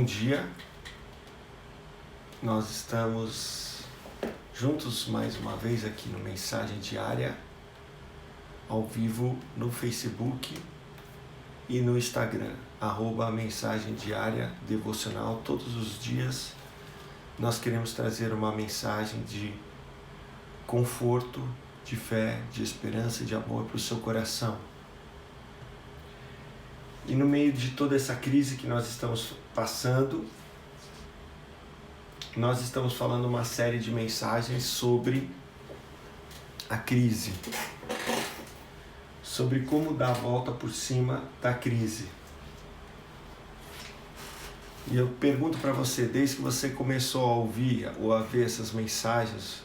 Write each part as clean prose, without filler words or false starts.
dia, nós estamos juntos mais uma vez aqui no Mensagem Diária, ao vivo no Facebook e no Instagram, @Mensagem Diária Devocional. Todos os dias nós queremos trazer uma mensagem de conforto, de fé, de esperança e de amor para o seu coração. E no meio de toda essa crise que nós estamos passando, nós estamos falando uma série de mensagens sobre a crise, sobre como dar a volta por cima da crise. E eu pergunto para você, desde que você começou a ouvir ou a ver essas mensagens,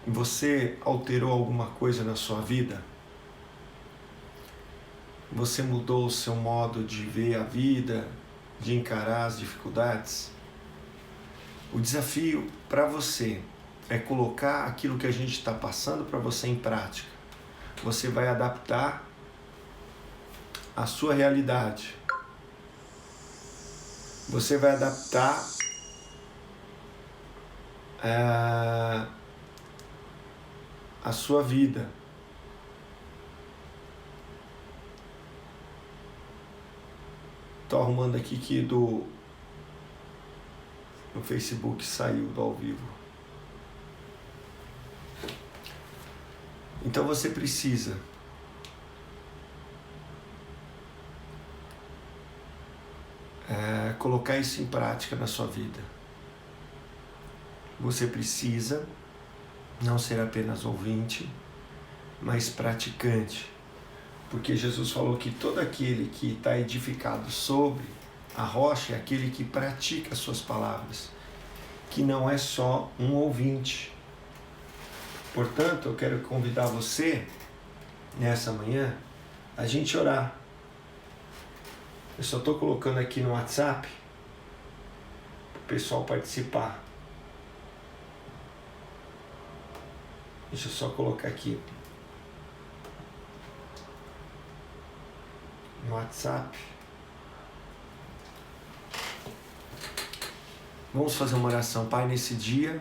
você alterou alguma coisa na sua vida? Você mudou o seu modo de ver a vida, de encarar as dificuldades? O desafio para você é colocar aquilo que a gente está passando para você em prática. Você vai adaptar a sua realidade. Você vai adaptar a sua vida. Estou arrumando aqui que no Facebook saiu do ao vivo. Então você precisa colocar isso em prática na sua vida. Você precisa não ser apenas ouvinte, mas praticante. Porque Jesus falou que todo aquele que está edificado sobre a rocha é aquele que pratica as suas palavras, que não é só um ouvinte. Portanto, eu quero convidar você, nessa manhã, a gente orar. Eu só estou colocando aqui no WhatsApp para o pessoal participar. Deixa eu só colocar aqui no WhatsApp. Vamos fazer uma oração. Pai, nesse dia,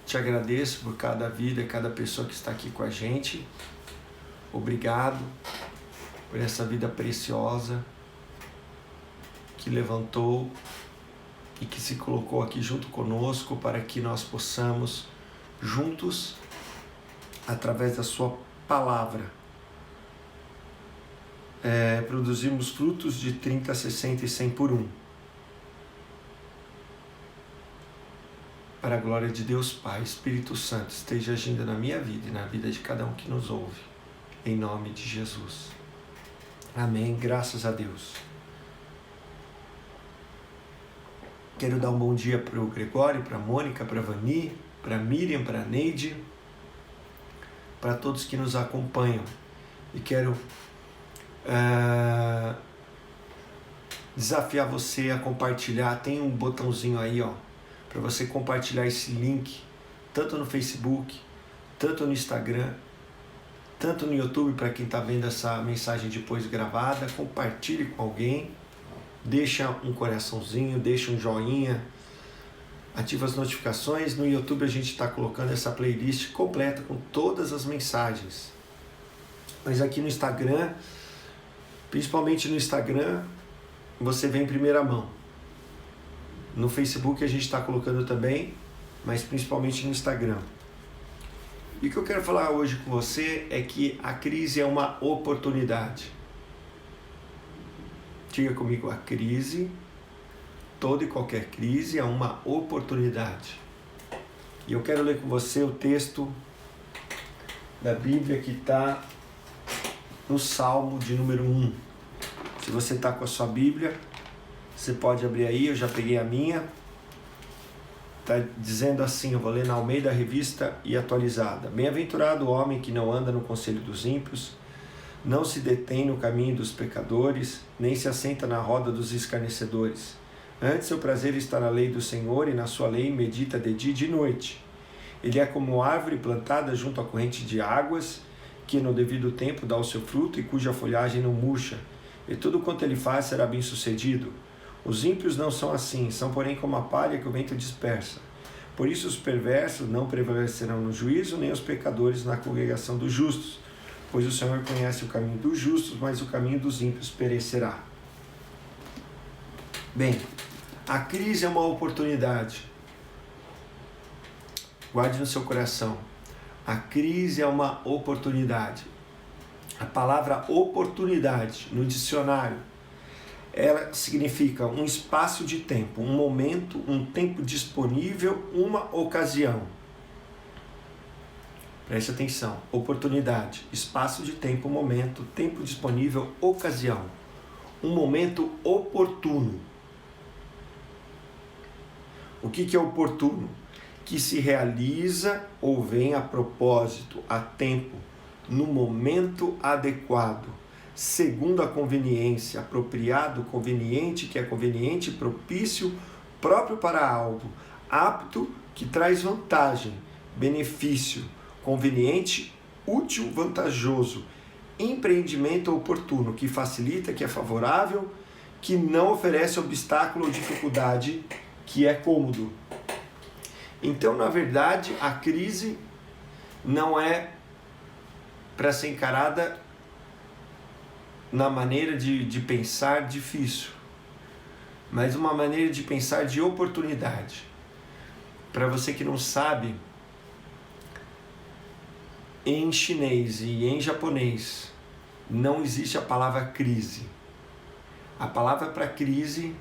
te agradeço por cada vida, cada pessoa que está aqui com a gente. Obrigado por essa vida preciosa que levantou e que se colocou aqui junto conosco para que nós possamos, juntos, através da sua palavra, produzirmos frutos de 30, 60 e 100 por 1. Para a glória de Deus Pai, Espírito Santo, esteja agindo na minha vida e na vida de cada um que nos ouve. Em nome de Jesus. Amém. Graças a Deus. Quero dar um bom dia para o Gregório, para a Mônica, para a Vani, para a Miriam, para a Neide, para todos que nos acompanham. E quero desafiar você a compartilhar. Tem um botãozinho aí, para você compartilhar esse link, tanto no Facebook, tanto no Instagram, tanto no YouTube, para quem está vendo essa mensagem depois gravada. Compartilhe com alguém, deixa um coraçãozinho, deixa um joinha, ativa as notificações. No YouTube a gente está colocando essa playlist completa com todas as mensagens. Mas aqui no Instagram, principalmente no Instagram, você vê em primeira mão. No Facebook a gente está colocando também, mas principalmente no Instagram. E o que eu quero falar hoje com você é que a crise é uma oportunidade. Diga comigo, a crise, toda e qualquer crise é uma oportunidade. E eu quero ler com você o texto da Bíblia que está no Salmo de número 1. Se você está com a sua Bíblia, você pode abrir aí, eu já peguei a minha. Está dizendo assim, eu vou ler na Almeida Revista e Atualizada. Bem-aventurado o homem que não anda no conselho dos ímpios, não se detém no caminho dos pecadores, nem se assenta na roda dos escarnecedores. Antes, seu prazer está na lei do Senhor, e na sua lei medita de dia e de noite. Ele é como árvore plantada junto à corrente de águas, que no devido tempo dá o seu fruto e cuja folhagem não murcha, e tudo quanto ele faz será bem sucedido. Os ímpios não são assim, são porém como a palha que o vento dispersa. Por isso os perversos não prevalecerão no juízo, nem os pecadores na congregação dos justos. Pois o Senhor conhece o caminho dos justos, mas o caminho dos ímpios perecerá. Bem, a crise é uma oportunidade. Guarde no seu coração. A crise é uma oportunidade. A palavra oportunidade no dicionário, ela significa um espaço de tempo, um momento, um tempo disponível, uma ocasião. Preste atenção. Oportunidade, espaço de tempo, momento, tempo disponível, ocasião. Um momento oportuno. O que é oportuno? Que se realiza ou vem a propósito, a tempo, no momento adequado, segundo a conveniência, apropriado, conveniente, que é conveniente, propício, próprio para algo, apto, que traz vantagem, benefício, conveniente, útil, vantajoso, empreendimento oportuno, que facilita, que é favorável, que não oferece obstáculo ou dificuldade, que é cômodo. Então, na verdade, a crise não é para ser encarada na maneira de pensar difícil, mas uma maneira de pensar de oportunidade. Para você que não sabe, em chinês e em japonês não existe a palavra crise. A palavra para crise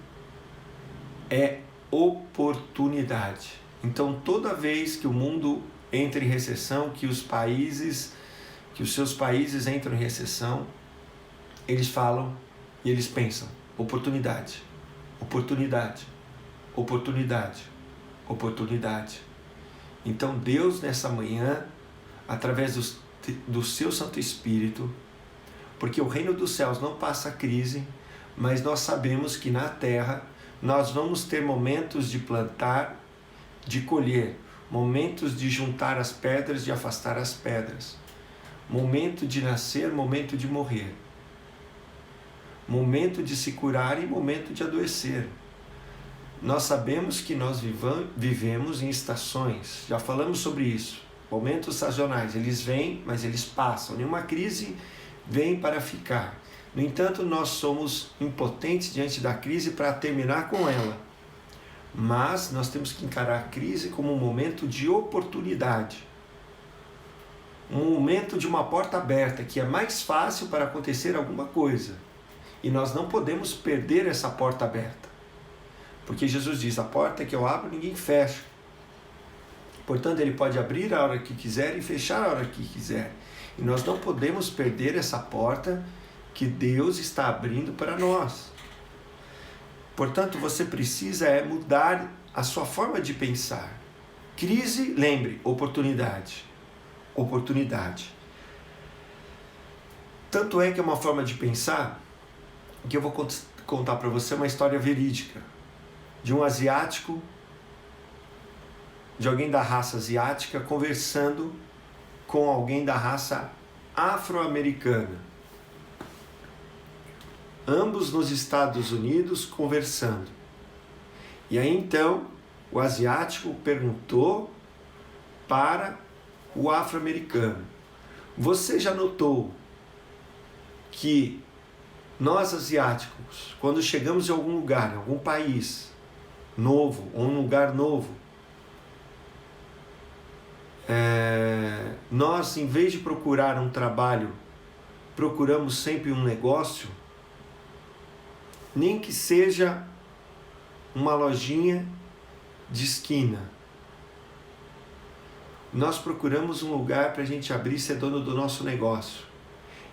é oportunidade. Então, toda vez que o mundo entra em recessão, que os seus países entram em recessão, eles falam e eles pensam: oportunidade, oportunidade, oportunidade, oportunidade. Então, Deus, nessa manhã, através do seu Santo Espírito, porque o reino dos céus não passa crise, mas nós sabemos que na terra nós vamos ter momentos de plantar, de colher, momentos de juntar as pedras, de afastar as pedras, momento de nascer, momento de morrer, momento de se curar e momento de adoecer. Nós sabemos que nós vivemos em estações, já falamos sobre isso, momentos sazonais, eles vêm, mas eles passam, nenhuma crise vem para ficar. No entanto, nós somos impotentes diante da crise para terminar com ela. Mas nós temos que encarar a crise como um momento de oportunidade. Um momento de uma porta aberta, que é mais fácil para acontecer alguma coisa. E nós não podemos perder essa porta aberta. Porque Jesus diz: a porta que eu abro, ninguém fecha. Portanto, ele pode abrir a hora que quiser e fechar a hora que quiser. E nós não podemos perder essa porta que Deus está abrindo para nós. Portanto, você precisa mudar a sua forma de pensar. Crise, lembre, oportunidade. Oportunidade. Tanto é que é uma forma de pensar que eu vou contar para você uma história verídica de um asiático, de alguém da raça asiática conversando com alguém da raça afro-americana. Ambos nos Estados Unidos conversando. E aí então o asiático perguntou para o afro-americano: você já notou que nós asiáticos, quando chegamos em algum lugar, em algum país novo, ou um lugar novo, nós, em vez de procurar um trabalho, procuramos sempre um negócio? Nem que seja uma lojinha de esquina. Nós procuramos um lugar para a gente abrir e ser dono do nosso negócio.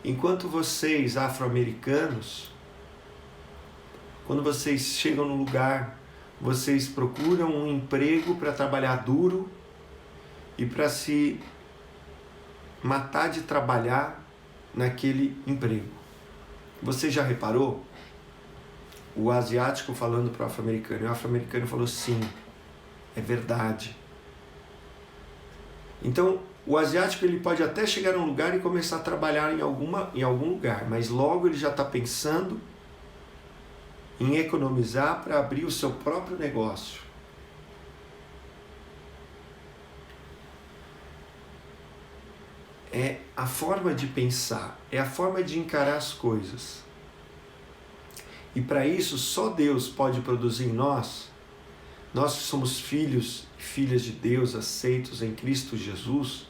Enquanto vocês, afro-americanos, quando vocês chegam no lugar, vocês procuram um emprego para trabalhar duro e para se matar de trabalhar naquele emprego. Você já reparou? O asiático falando para o afro-americano, e o afro-americano falou: sim, é verdade. Então, O asiático ele pode até chegar num lugar e começar a trabalhar em algum lugar, mas logo ele já está pensando em economizar para abrir o seu próprio negócio. É a forma de pensar, é a forma de encarar as coisas. E para isso, só Deus pode produzir em nós que somos filhos e filhas de Deus, aceitos em Cristo Jesus,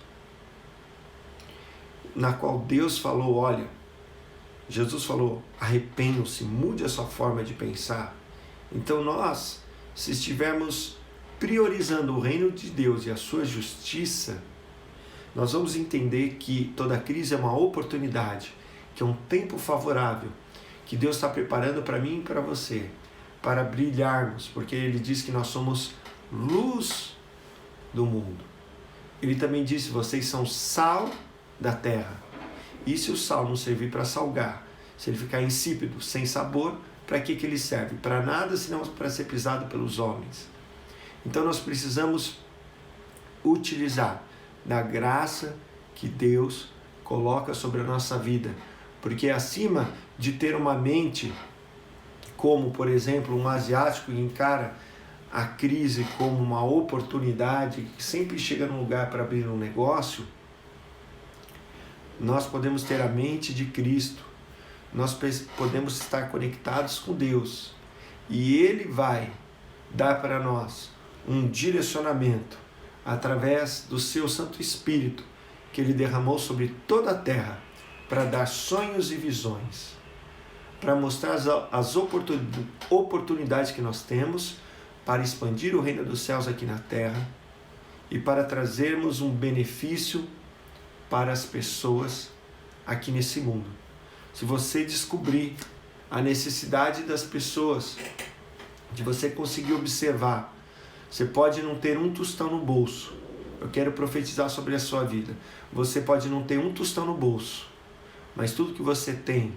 na qual Deus falou, olha, Jesus falou, arrependam-se, mude a sua forma de pensar. Então nós, se estivermos priorizando o reino de Deus e a sua justiça, nós vamos entender que toda crise é uma oportunidade, que é um tempo favorável, que Deus está preparando para mim e para você, para brilharmos, porque Ele diz que nós somos luz do mundo. Ele também disse, vocês são sal da terra. E se o sal não servir para salgar, se ele ficar insípido, sem sabor, para que ele serve? Para nada, senão para ser pisado pelos homens. Então nós precisamos utilizar da graça que Deus coloca sobre a nossa vida, porque acima de ter uma mente como, por exemplo, um asiático que encara a crise como uma oportunidade, que sempre chega num lugar para abrir um negócio, nós podemos ter a mente de Cristo, nós podemos estar conectados com Deus e Ele vai dar para nós um direcionamento através do seu Santo Espírito que Ele derramou sobre toda a terra para dar sonhos e visões, para mostrar as oportunidades que nós temos para expandir o reino dos céus aqui na terra e para trazermos um benefício para as pessoas aqui nesse mundo. Se você descobrir a necessidade das pessoas, de você conseguir observar, você pode não ter um tostão no bolso. Eu quero profetizar sobre a sua vida. Você pode não ter um tostão no bolso, mas tudo que você tem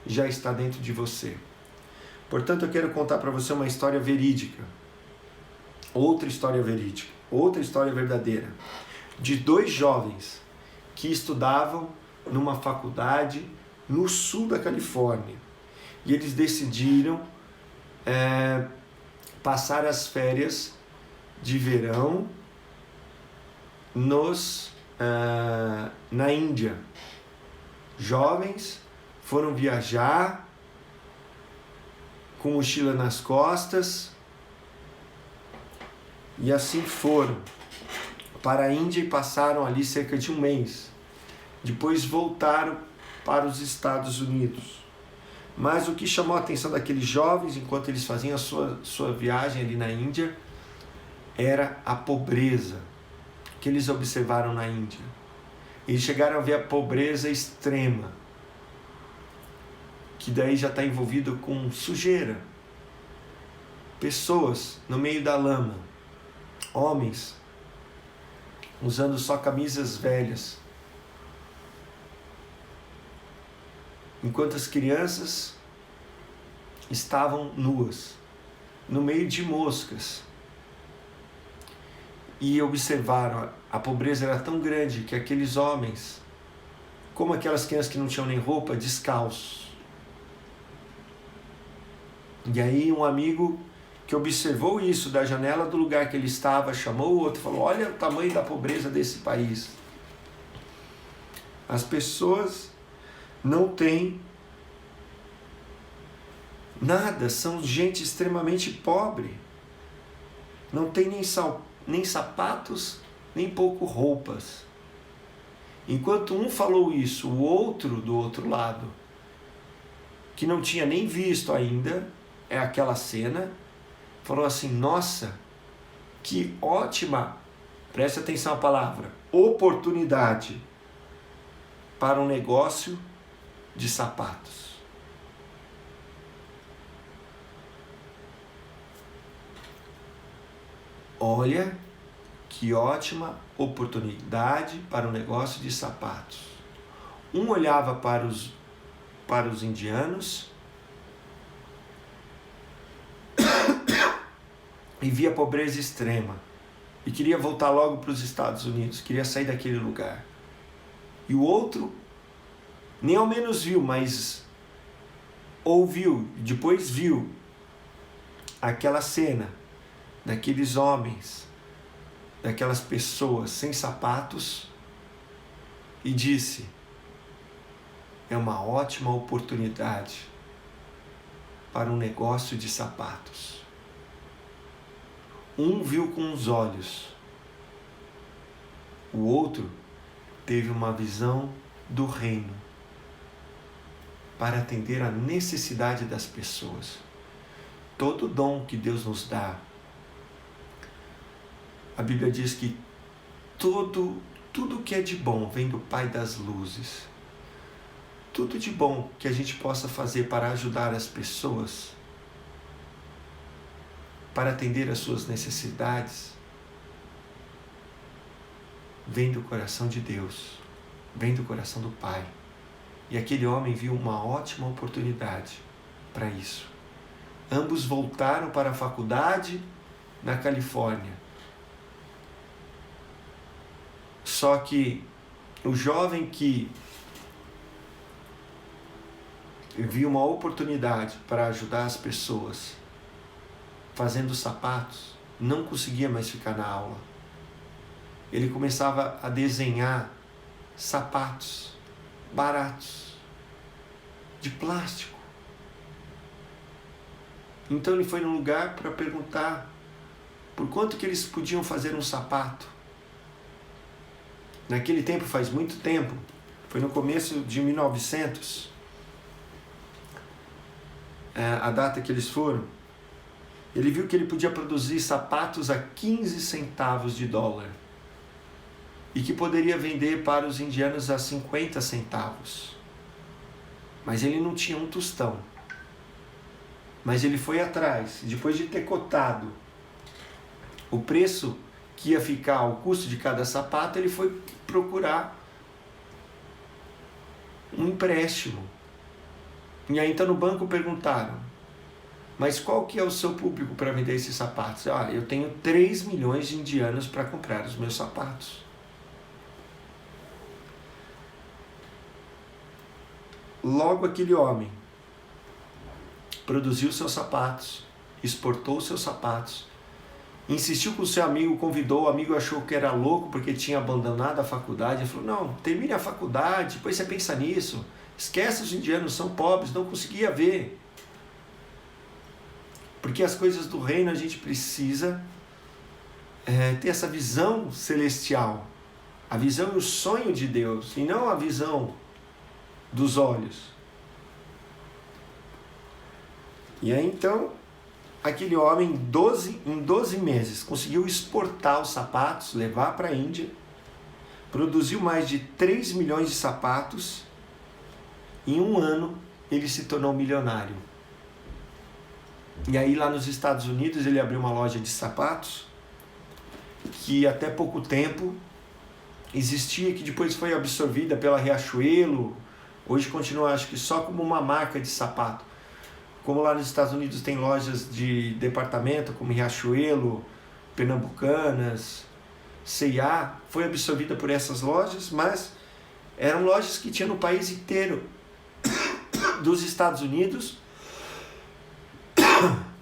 já está dentro de você. Portanto, eu quero contar para você uma história verídica. Outra história verídica. Outra história verdadeira. De dois jovens que estudavam numa faculdade no sul da Califórnia. E eles decidiram passar as férias de verão na Índia. Jovens foram viajar com mochila nas costas e assim foram para a Índia e passaram ali cerca de um mês. Depois voltaram para os Estados Unidos. Mas o que chamou a atenção daqueles jovens, enquanto eles faziam a sua viagem ali na Índia, era a pobreza que eles observaram na Índia. Eles chegaram a ver a pobreza extrema, que daí já está envolvido com sujeira. Pessoas no meio da lama, homens usando só camisas velhas, enquanto as crianças estavam nuas, no meio de moscas. E observaram, a pobreza era tão grande que aqueles homens, como aquelas crianças que não tinham nem roupa, descalços. E aí um amigo que observou isso da janela do lugar que ele estava, chamou o outro e falou, olha o tamanho da pobreza desse país. As pessoas não têm nada, são gente extremamente pobre. Não tem nem sapatos, nem pouco roupas. Enquanto um falou isso, o outro do outro lado, que não tinha nem visto ainda aquela cena, falou assim, nossa, que ótima, preste atenção à palavra, oportunidade para um negócio de sapatos. Olha que ótima oportunidade para um negócio de sapatos. Um olhava para os indianos e via pobreza extrema. e queria voltar logo para os Estados Unidos, queria sair daquele lugar. E o outro nem ao menos viu, mas ouviu, depois viu aquela cena daqueles homens, daquelas pessoas sem sapatos e disse: é uma ótima oportunidade para um negócio de sapatos. Um viu com os olhos, o outro teve uma visão do reino para atender à necessidade das pessoas. Todo dom que Deus nos dá, a Bíblia diz que tudo que é de bom vem do Pai das luzes. Tudo de bom que a gente possa fazer para ajudar as pessoas, para atender às suas necessidades, vem do coração de Deus, vem do coração do Pai. E aquele homem viu uma ótima oportunidade para isso. Ambos voltaram para a faculdade na Califórnia. Só que o jovem que viu uma oportunidade para ajudar as pessoas fazendo sapatos, não conseguia mais ficar na aula. Ele começava a desenhar sapatos baratos, de plástico. Então ele foi num lugar para perguntar por quanto que eles podiam fazer um sapato. Naquele tempo, faz muito tempo, foi no começo de 1900, a data que eles foram. Ele viu que ele podia produzir sapatos a 15 centavos de dólar e que poderia vender para os indianos a 50 centavos. Mas ele não tinha um tostão. Mas ele foi atrás, depois de ter cotado o preço que ia ficar, o custo de cada sapato, ele foi procurar um empréstimo. E aí então no banco perguntaram: mas qual que é o seu público para vender esses sapatos? Eu tenho 3 milhões de indianos para comprar os meus sapatos. Logo aquele homem produziu seus sapatos, exportou seus sapatos, insistiu com o seu amigo, convidou, o amigo achou que era louco porque tinha abandonado a faculdade, ele falou: não, termine a faculdade, depois você pensa nisso, esquece os indianos, são pobres, não conseguia ver. Porque as coisas do reino a gente precisa ter essa visão celestial, a visão e o sonho de Deus, e não a visão dos olhos. E aí então, aquele homem em 12 meses conseguiu exportar os sapatos, levar para a Índia, produziu mais de 3 milhões de sapatos, em um ano ele se tornou milionário. E aí lá nos Estados Unidos ele abriu uma loja de sapatos, que até pouco tempo existia, que depois foi absorvida pela Riachuelo. Hoje continua, acho que só como uma marca de sapato. Como lá nos Estados Unidos tem lojas de departamento, como Riachuelo, Pernambucanas, C&A, foi absorvida por essas lojas, mas eram lojas que tinham no país inteiro dos Estados Unidos,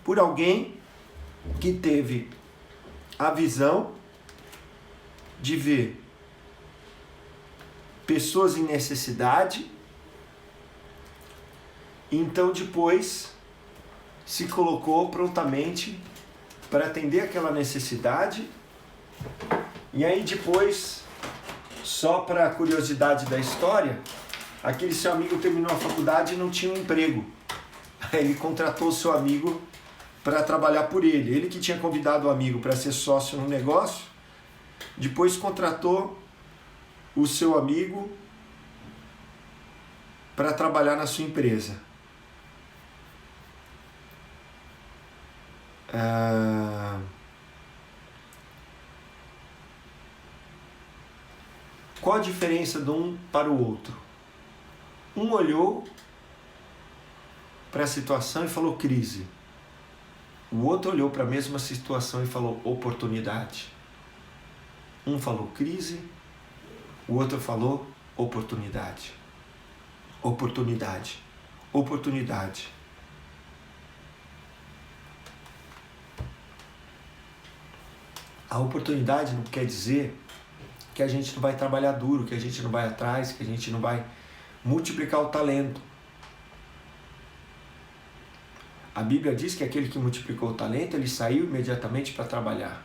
por alguém que teve a visão de ver pessoas em necessidade. Então depois se colocou prontamente para atender aquela necessidade. E aí depois, só para a curiosidade da história, aquele seu amigo terminou a faculdade e não tinha um emprego. Aí ele contratou o seu amigo para trabalhar por ele. Ele que tinha convidado o amigo para ser sócio no negócio, depois contratou o seu amigo para trabalhar na sua empresa. Qual a diferença de um para o outro? Um olhou para a situação e falou crise. O outro olhou para a mesma situação e falou oportunidade. Um falou crise, o outro falou oportunidade. Oportunidade. Oportunidade. A oportunidade não quer dizer que a gente não vai trabalhar duro, que a gente não vai atrás, que a gente não vai multiplicar o talento. A Bíblia diz que aquele que multiplicou o talento, ele saiu imediatamente para trabalhar.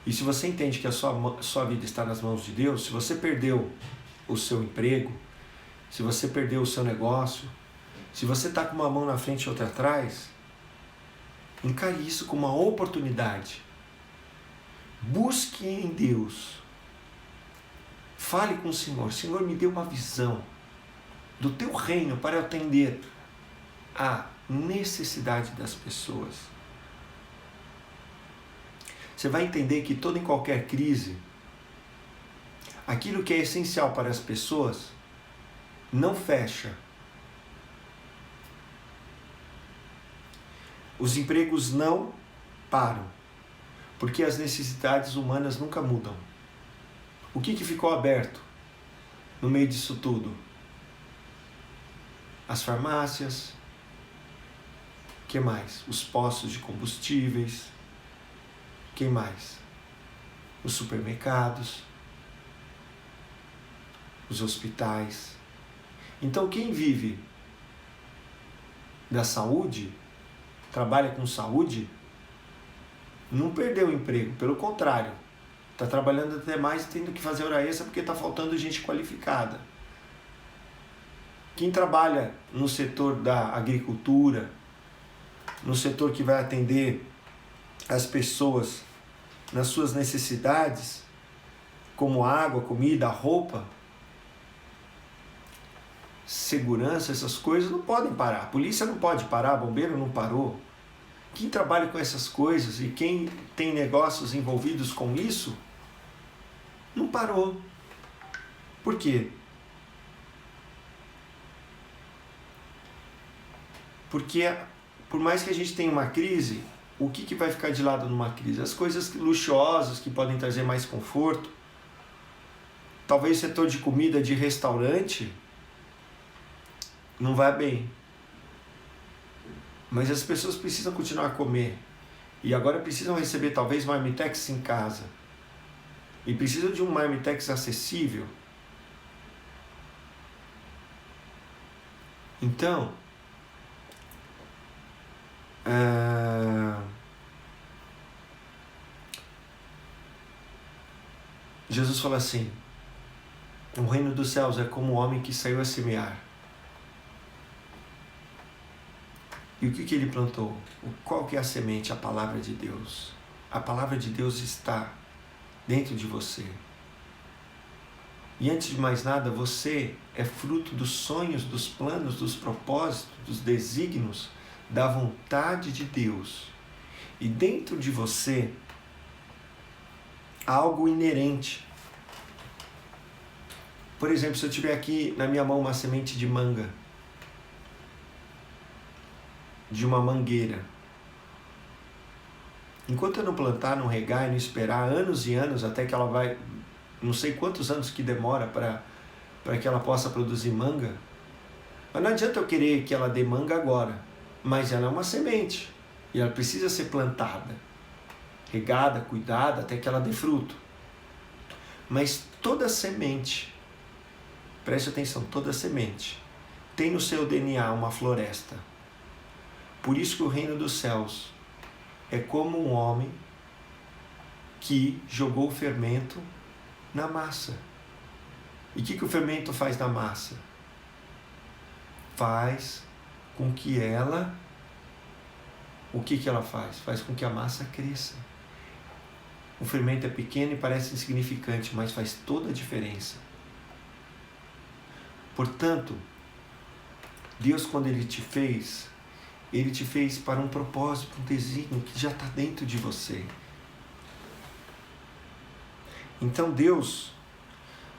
E se você entende que a sua vida está nas mãos de Deus, se você perdeu o seu emprego, se você perdeu o seu negócio, se você está com uma mão na frente e outra atrás, encare isso como uma oportunidade. Busque em Deus. Fale com o Senhor. Senhor, me dê uma visão do teu reino para atender a necessidade das pessoas. Você vai entender que toda e qualquer crise, aquilo que é essencial para as pessoas, não fecha. Os empregos não param, porque as necessidades humanas nunca mudam. O que ficou aberto no meio disso tudo? As farmácias, o que mais? Os postos de combustíveis, quem mais? Os supermercados, os hospitais. Então quem vive da saúde, trabalha com saúde, não perdeu o emprego, pelo contrário, está trabalhando até mais, tendo que fazer hora extra porque está faltando gente qualificada. Quem trabalha no setor da agricultura, no setor que vai atender as pessoas nas suas necessidades, como água, comida, roupa, segurança, essas coisas não podem parar. A polícia não pode parar, bombeiro não parou. Quem trabalha com essas coisas e quem tem negócios envolvidos com isso, não parou. Por quê? Porque por mais que a gente tenha uma crise, o que vai ficar de lado numa crise? As coisas luxuosas que podem trazer mais conforto. Talvez o setor de comida, de restaurante, não vai bem. Mas as pessoas precisam continuar a comer. E agora precisam receber talvez marmitex em casa. E precisam de um marmitex acessível. Então, Jesus fala assim: o reino dos céus é como o homem que saiu a semear. E o que ele plantou? Qual que é a semente? A palavra de Deus. A palavra de Deus está dentro de você. E antes de mais nada, você é fruto dos sonhos, dos planos, dos propósitos, dos desígnios, da vontade de Deus. E dentro de você há algo inerente. Por exemplo, se eu tiver aqui na minha mão uma semente de manga, de uma mangueira, enquanto eu não plantar, não regar e não esperar anos e anos até que ela vai, não sei quantos anos que demora para que ela possa produzir manga, mas não adianta eu querer que ela dê manga agora, mas ela é uma semente e ela precisa ser plantada, regada, cuidada até que ela dê fruto. Mas toda semente, preste atenção, toda semente tem no seu DNA uma floresta. Por isso que o reino dos céus é como um homem que jogou o fermento na massa. E o que o fermento faz na massa? Faz com que ela... O que ela faz? Faz com que a massa cresça. O fermento é pequeno e parece insignificante, mas faz toda a diferença. Portanto, Deus, quando Ele te fez para um propósito, um desígnio que já está dentro de você. Então Deus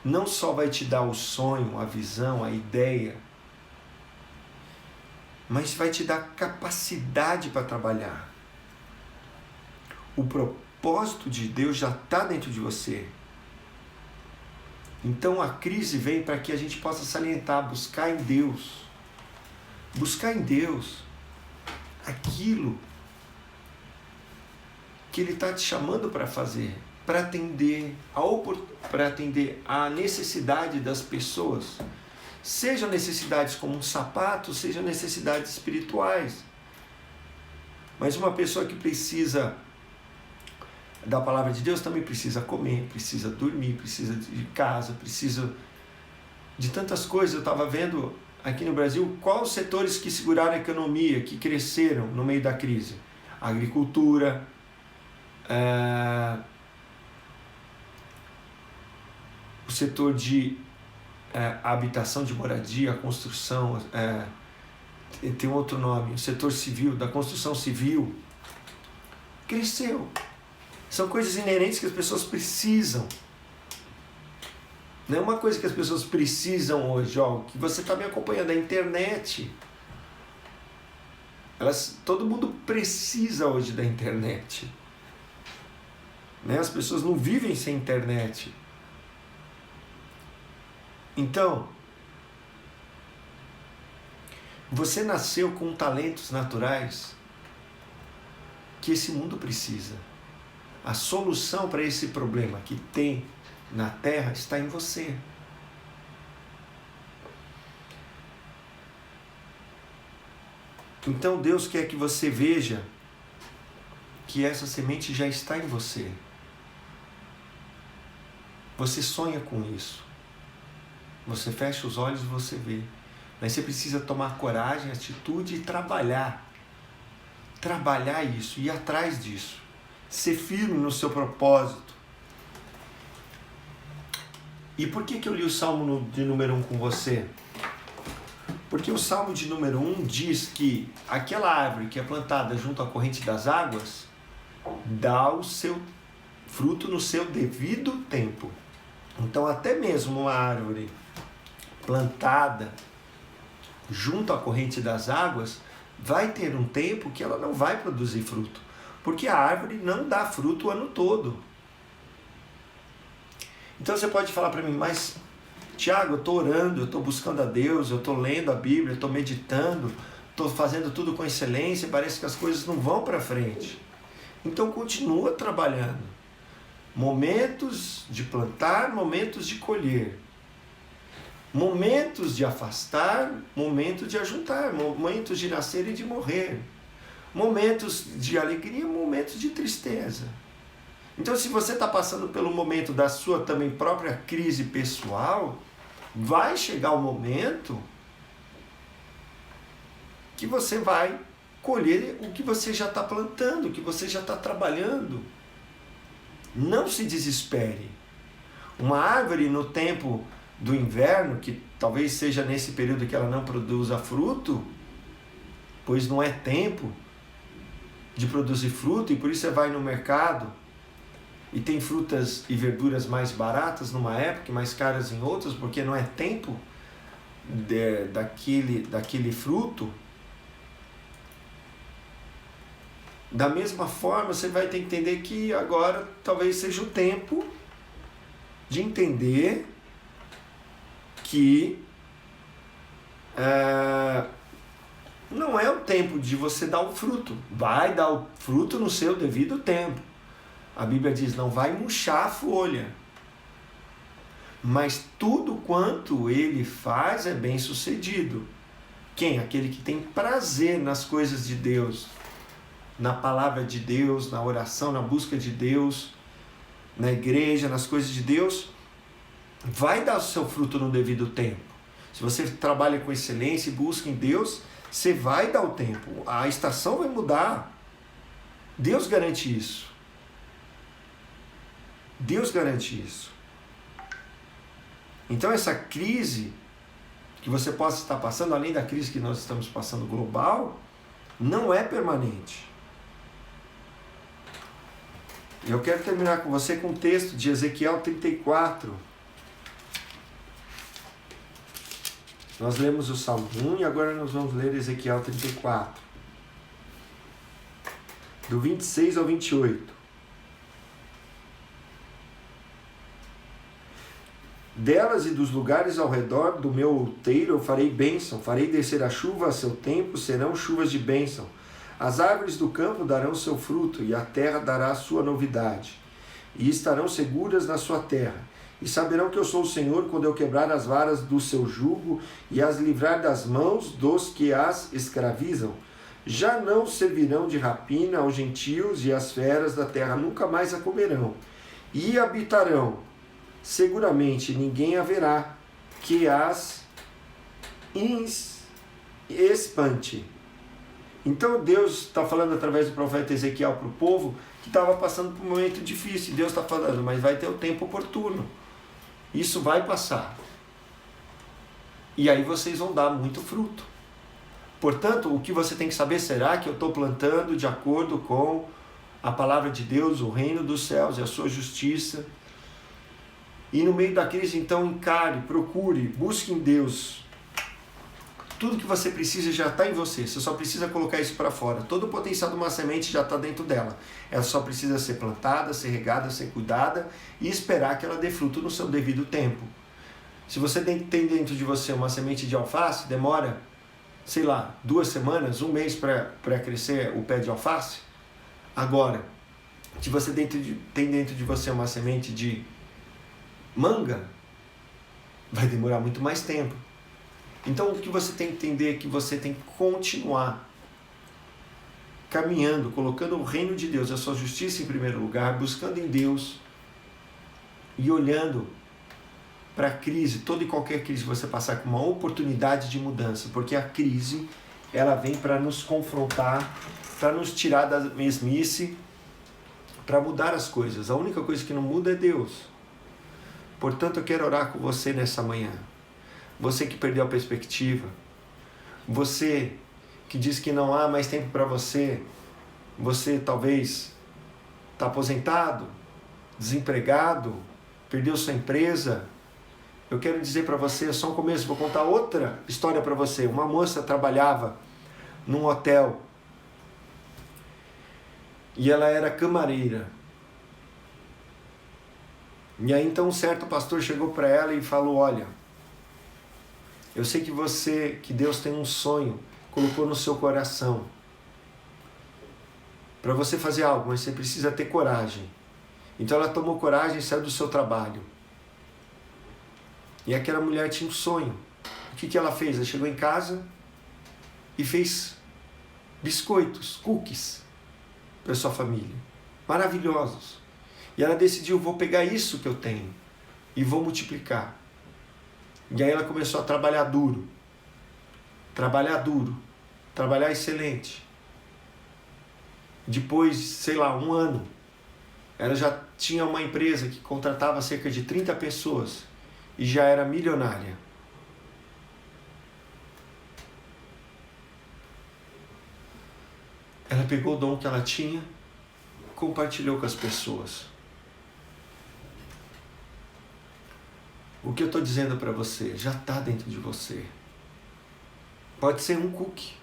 não só vai te dar o sonho, a visão, a ideia, mas vai te dar capacidade para trabalhar. O propósito de Deus já está dentro de você. Então a crise vem para que a gente possa salientar, buscar em Deus. Buscar em Deus aquilo que Ele está te chamando para fazer, para atender a necessidade das pessoas. Sejam necessidades como um sapato, sejam necessidades espirituais. Mas uma pessoa que precisa da palavra de Deus também precisa comer, precisa dormir, precisa de casa, precisa de tantas coisas. Eu estava vendo aqui no Brasil quais os setores que seguraram a economia, que cresceram no meio da crise. A agricultura, o setor de habitação, de moradia, a construção, tem outro nome, o setor civil, da construção civil, cresceu. São coisas inerentes que as pessoas precisam. Não é uma coisa que as pessoas precisam hoje, que você está me acompanhando, a internet. Todo mundo precisa hoje da internet. Né? As pessoas não vivem sem internet. Então, você nasceu com talentos naturais que esse mundo precisa. A solução para esse problema que tem na Terra está em você. Então Deus quer que você veja que essa semente já está em você. Você sonha com isso. Você fecha os olhos e você vê. Mas você precisa tomar coragem, atitude e trabalhar. Trabalhar isso, ir atrás disso. Ser firme no seu propósito. E por que eu li o Salmo de número 1 com você? Porque o Salmo de número 1 diz que aquela árvore que é plantada junto à corrente das águas dá o seu fruto no seu devido tempo. Então até mesmo uma árvore plantada junto à corrente das águas vai ter um tempo que ela não vai produzir fruto. Porque a árvore não dá fruto o ano todo. Então você pode falar para mim, mas Tiago, eu estou orando, eu estou buscando a Deus, eu estou lendo a Bíblia, eu estou meditando, estou fazendo tudo com excelência, parece que as coisas não vão para frente. Então continua trabalhando. Momentos de plantar, momentos de colher. Momentos de afastar, momentos de ajuntar, momentos de nascer e de morrer. Momentos de alegria, momentos de tristeza. Então, se você está passando pelo momento da sua também própria crise pessoal, vai chegar o momento que você vai colher o que você já está plantando, o que você já está trabalhando. Não se desespere. Uma árvore no tempo do inverno, que talvez seja nesse período que ela não produza fruto, pois não é tempo de produzir fruto, e por isso você vai no mercado e tem frutas e verduras mais baratas numa época e mais caras em outras, porque não é tempo daquele fruto. Da mesma forma, você vai ter que entender que agora talvez seja o tempo de entender que não é o tempo de você dar o fruto. Vai dar o fruto no seu devido tempo. A Bíblia diz, não vai murchar a folha. Mas tudo quanto ele faz é bem sucedido. Quem? Aquele que tem prazer nas coisas de Deus, na palavra de Deus, na oração, na busca de Deus, na igreja, nas coisas de Deus, vai dar o seu fruto no devido tempo. Se você trabalha com excelência e busca em Deus, você vai dar o tempo. A estação vai mudar. Deus garante isso. Deus garante isso. Então essa crise que você possa estar passando, além da crise que nós estamos passando global, não é permanente. Eu quero terminar com você com o texto de Ezequiel 34. Nós lemos o Salmo 1 e agora nós vamos ler Ezequiel 34. Do 26 ao 28. Delas e dos lugares ao redor do meu outeiro eu farei bênção, farei descer a chuva a seu tempo, serão chuvas de bênção. As árvores do campo darão seu fruto, e a terra dará a sua novidade. E estarão seguras na sua terra. E saberão que eu sou o Senhor quando eu quebrar as varas do seu jugo e as livrar das mãos dos que as escravizam. Já não servirão de rapina aos gentios, e as feras da terra nunca mais a comerão. E habitarão, seguramente ninguém haverá que as espante. Então Deus está falando através do profeta Ezequiel para o povo que estava passando por um momento difícil. Deus está falando, mas vai ter o tempo oportuno. Isso vai passar. E aí vocês vão dar muito fruto. Portanto, o que você tem que saber, será que eu estou plantando de acordo com a palavra de Deus, o reino dos céus e a sua justiça? E no meio da crise, então, encare, procure, busque em Deus. Tudo que você precisa já está em você. Você só precisa colocar isso para fora. Todo o potencial de uma semente já está dentro dela. Ela só precisa ser plantada, ser regada, ser cuidada e esperar que ela dê fruto no seu devido tempo. Se você tem dentro de você uma semente de alface, demora, sei lá, 2 semanas, 1 mês para crescer o pé de alface. Agora, se você tem dentro de você uma semente de manga, vai demorar muito mais tempo. Então o que você tem que entender é que você tem que continuar caminhando, colocando o reino de Deus, a sua justiça em primeiro lugar, buscando em Deus e olhando para a crise, toda e qualquer crise que você passar, com uma oportunidade de mudança, porque a crise, ela vem para nos confrontar, para nos tirar da mesmice, para mudar as coisas. A única coisa que não muda é Deus. Portanto, eu quero orar com você nessa manhã. Você que perdeu a perspectiva, você que diz que não há mais tempo para você, você talvez está aposentado, desempregado, perdeu sua empresa. Eu quero dizer para você, é só um começo, vou contar outra história para você. Uma moça trabalhava num hotel e ela era camareira. E aí então um certo pastor chegou para ela e falou: olha, eu sei que Deus tem um sonho, colocou no seu coração para você fazer algo, mas você precisa ter coragem. Então ela tomou coragem e saiu do seu trabalho. E aquela mulher tinha um sonho. O que ela fez? Ela chegou em casa e fez biscoitos, cookies para sua família. Maravilhosos. E ela decidiu, vou pegar isso que eu tenho e vou multiplicar. E aí ela começou a trabalhar duro, trabalhar excelente. Depois, sei lá, 1 ano, ela já tinha uma empresa que contratava cerca de 30 pessoas e já era milionária. Ela pegou o dom que ela tinha, compartilhou com as pessoas. O que eu estou dizendo para você já está dentro de você. Pode ser um cookie,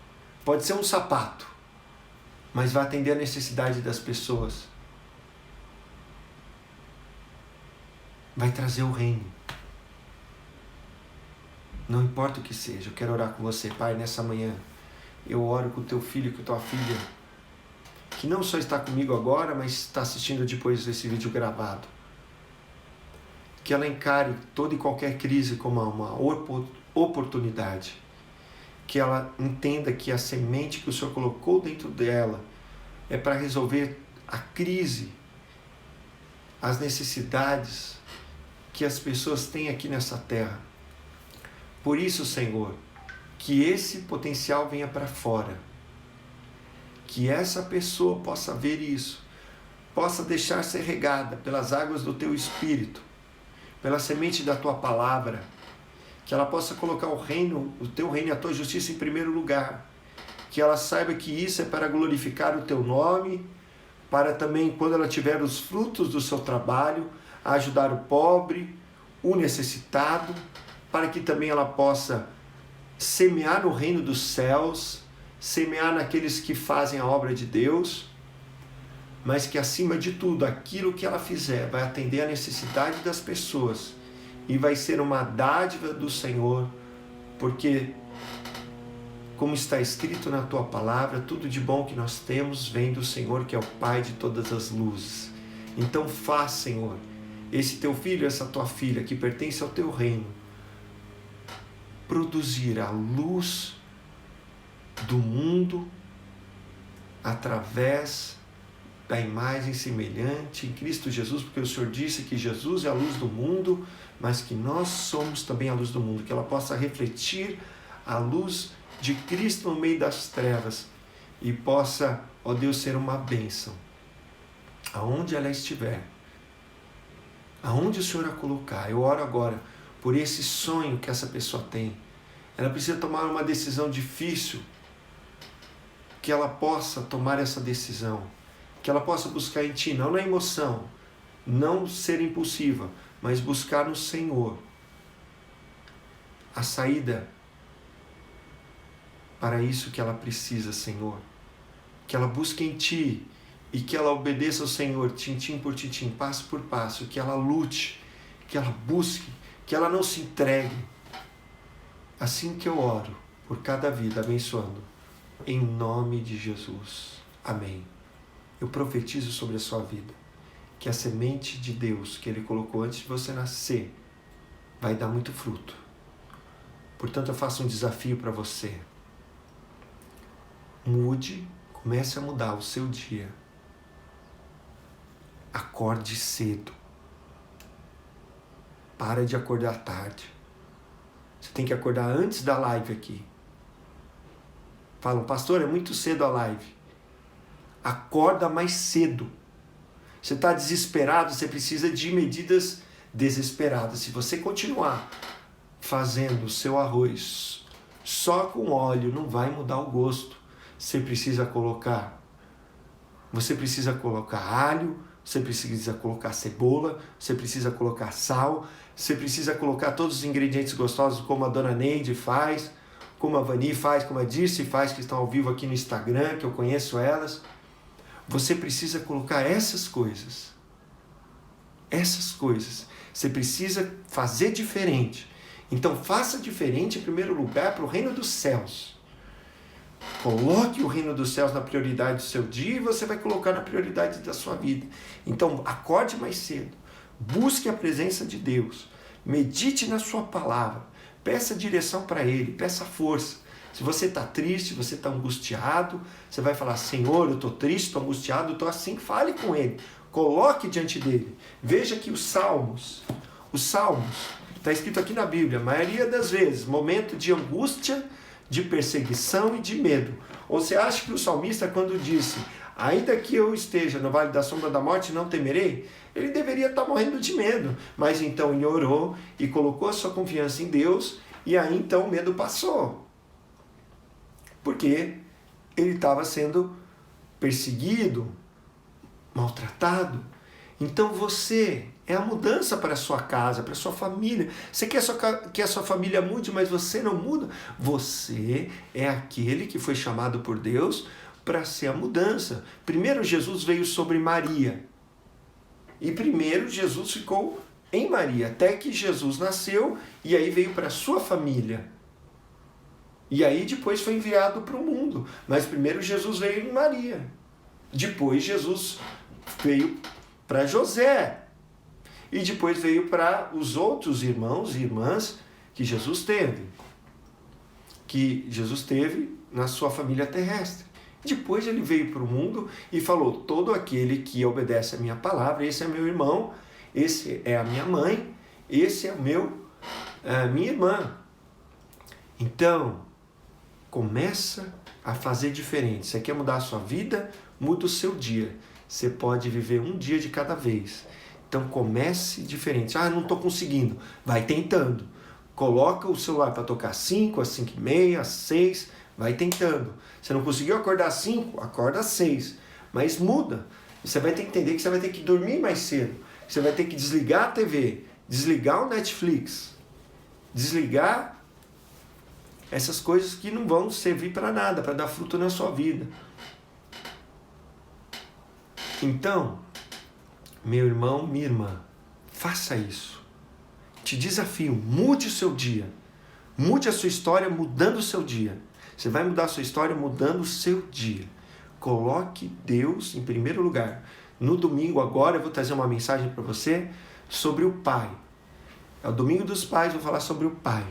pode ser um sapato, mas vai atender a necessidade das pessoas. Vai trazer o reino. Não importa o que seja, eu quero orar com você, Pai, nessa manhã. Eu oro com o teu filho, com a tua filha, que não só está comigo agora, mas está assistindo depois desse vídeo gravado. Que ela encare toda e qualquer crise como uma oportunidade. Que ela entenda que a semente que o Senhor colocou dentro dela é para resolver a crise, as necessidades que as pessoas têm aqui nessa terra. Por isso, Senhor, que esse potencial venha para fora. Que essa pessoa possa ver isso, possa deixar ser regada pelas águas do teu Espírito, pela semente da tua palavra, que ela possa colocar o teu reino e a tua justiça em primeiro lugar, que ela saiba que isso é para glorificar o teu nome, para também, quando ela tiver os frutos do seu trabalho, ajudar o pobre, o necessitado, para que também ela possa semear no reino dos céus, semear naqueles que fazem a obra de Deus, mas que acima de tudo, aquilo que ela fizer vai atender a necessidade das pessoas e vai ser uma dádiva do Senhor, porque, como está escrito na tua palavra, tudo de bom que nós temos vem do Senhor, que é o Pai de todas as luzes. Então faz, Senhor, esse teu filho, essa tua filha, que pertence ao teu reino, produzir a luz do mundo através da imagem semelhante em Cristo Jesus, porque o Senhor disse que Jesus é a luz do mundo, mas que nós somos também a luz do mundo, que ela possa refletir a luz de Cristo no meio das trevas e possa, ó Deus, ser uma bênção aonde ela estiver, aonde o Senhor a colocar. Eu oro agora por esse sonho que essa pessoa tem. Ela precisa tomar uma decisão difícil, que ela possa tomar essa decisão, que ela possa buscar em Ti, não na emoção, não ser impulsiva, mas buscar no Senhor a saída para isso que ela precisa, Senhor. Que ela busque em Ti e que ela obedeça ao Senhor, tintim por tintim, passo por passo, que ela lute, que ela busque, que ela não se entregue. Assim que eu oro por cada vida, abençoando, em nome de Jesus. Amém. Eu profetizo sobre a sua vida que a semente de Deus que Ele colocou antes de você nascer vai dar muito fruto. Portanto, eu faço um desafio para você. Mude, comece a mudar o seu dia. Acorde cedo. Para de acordar tarde. Você tem que acordar antes da live aqui. Falam, pastor, é muito cedo a live. Acorda mais cedo. Você está desesperado, você precisa de medidas desesperadas. Se você continuar fazendo o seu arroz só com óleo, não vai mudar o gosto. Você precisa colocar alho, você precisa colocar cebola, você precisa colocar sal, você precisa colocar todos os ingredientes gostosos, como a dona Neide faz, como a Vani faz, como a Dirce faz, que estão ao vivo aqui no Instagram, que eu conheço elas. Você precisa colocar essas coisas. Essas coisas. Você precisa fazer diferente. Então faça diferente em primeiro lugar para o reino dos céus. Coloque o reino dos céus na prioridade do seu dia e você vai colocar na prioridade da sua vida. Então acorde mais cedo. Busque a presença de Deus. Medite na sua palavra. Peça direção para Ele. Peça força. Se você está triste, você está angustiado, você vai falar, Senhor, eu estou triste, estou angustiado, estou assim, fale com Ele. Coloque diante dele. Veja que os salmos, está escrito aqui na Bíblia, a maioria das vezes, momento de angústia, de perseguição e de medo. Ou você acha que o salmista, quando disse, ainda que eu esteja no vale da sombra da morte, não temerei, ele deveria estar morrendo de medo. Mas então ele orou e colocou a sua confiança em Deus, e aí então o medo passou. Porque ele estava sendo perseguido, maltratado. Então você é a mudança para a sua casa, para a sua família. Você quer que a sua família mude, mas você não muda? Você é aquele que foi chamado por Deus para ser a mudança. Primeiro Jesus veio sobre Maria. E primeiro Jesus ficou em Maria, até que Jesus nasceu e aí veio para a sua família. E aí depois foi enviado para o mundo. Mas primeiro Jesus veio em Maria. Depois Jesus veio para José. E depois veio para os outros irmãos e irmãs que Jesus teve. Que Jesus teve na sua família terrestre. Depois ele veio para o mundo e falou, todo aquele que obedece a minha palavra, esse é meu irmão, esse é a minha mãe, esse é a minha irmã. Então, começa a fazer diferente. Você quer mudar a sua vida? Muda o seu dia. Você pode viver um dia de cada vez. Então comece diferente. Ah, não estou conseguindo. Vai tentando. Coloca o celular para tocar 5, às 5h30, às 6. Vai tentando. Você não conseguiu acordar às 5? Acorda às 6. Mas muda. Você vai ter que entender que você vai ter que dormir mais cedo. Você vai ter que desligar a TV. Desligar o Netflix. Desligar essas coisas que não vão servir para nada, para dar fruto na sua vida. Então, meu irmão, minha irmã, faça isso. Te desafio, mude o seu dia. Mude a sua história mudando o seu dia. Você vai mudar a sua história mudando o seu dia. Coloque Deus em primeiro lugar. No domingo agora eu vou trazer uma mensagem para você sobre o Pai. É o domingo dos pais, vou falar sobre o Pai.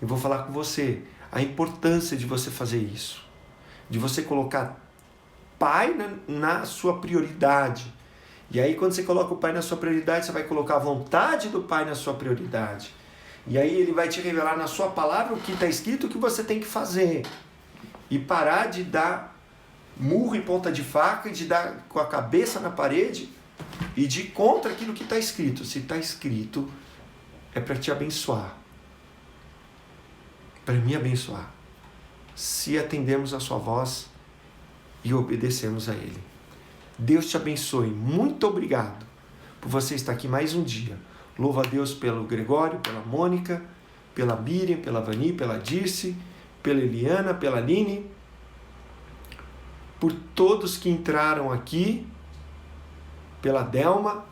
E vou falar com você a importância de você fazer isso. De você colocar Pai na sua prioridade. E aí quando você coloca o Pai na sua prioridade, você vai colocar a vontade do Pai na sua prioridade. E aí ele vai te revelar na sua palavra o que está escrito, o que você tem que fazer. E parar de dar murro e ponta de faca, e de dar com a cabeça na parede, e de ir contra aquilo que está escrito. Se está escrito, é para te abençoar. Para me abençoar. Se atendermos a sua voz e obedecermos a Ele. Deus te abençoe. Muito obrigado por você estar aqui mais um dia. Louvo a Deus pelo Gregório, pela Mônica, pela Miriam, pela Vani, pela Dirce, pela Eliana, pela Aline, por todos que entraram aqui, pela Delma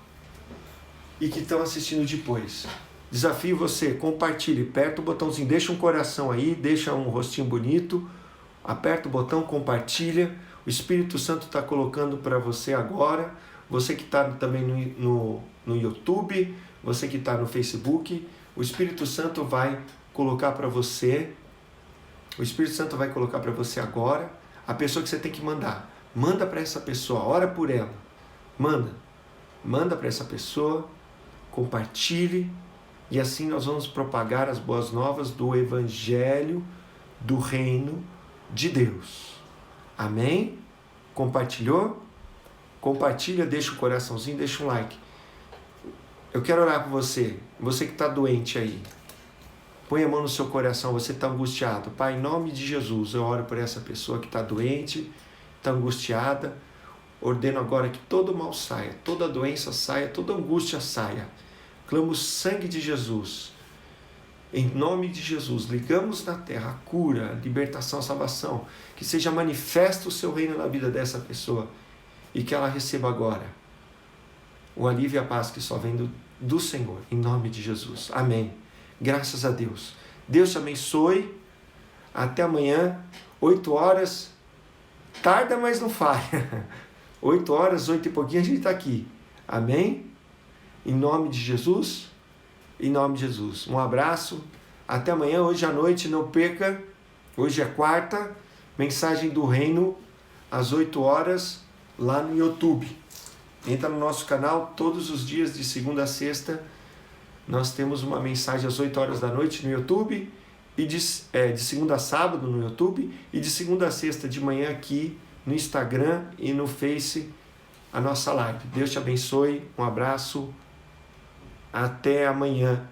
e que estão assistindo depois. Desafio você, compartilhe, aperta o botãozinho, deixa um coração aí, deixa um rostinho bonito, aperta o botão, compartilha. O Espírito Santo está colocando para você agora, você que está também no YouTube, você que está no Facebook, o Espírito Santo vai colocar para você, agora, a pessoa que você tem que mandar. Manda para essa pessoa, ora por ela, manda para essa pessoa, compartilhe, e assim nós vamos propagar as boas novas do Evangelho do Reino de Deus. Amém? Compartilhou? Compartilha, deixa o coraçãozinho, deixa um like. Eu quero orar por você que está doente aí. Põe a mão no seu coração, você está angustiado. Pai, em nome de Jesus, eu oro por essa pessoa que está doente, está angustiada. Ordeno agora que todo mal saia, toda doença saia, toda angústia saia. Clamo o sangue de Jesus. Em nome de Jesus, ligamos na terra a cura, a libertação, a salvação. Que seja manifesto o seu reino na vida dessa pessoa e que ela receba agora o alívio e a paz que só vem do Senhor, em nome de Jesus. Amém. Graças a Deus. Deus te abençoe. Até amanhã, 8 horas. Tarda, mas não falha. 8 horas, 8 e pouquinho, a gente está aqui. Amém? Em nome de Jesus. Em nome de Jesus. Um abraço. Até amanhã. Hoje à noite, não perca. Hoje é quarta. Mensagem do Reino, às 8 horas, lá no YouTube. Entra no nosso canal todos os dias, de segunda a sexta. Nós temos uma mensagem às 8 horas da noite no YouTube. E de segunda a sábado no YouTube. E de segunda a sexta de manhã aqui no Instagram e no Face, a nossa live. Deus te abençoe. Um abraço. Até amanhã.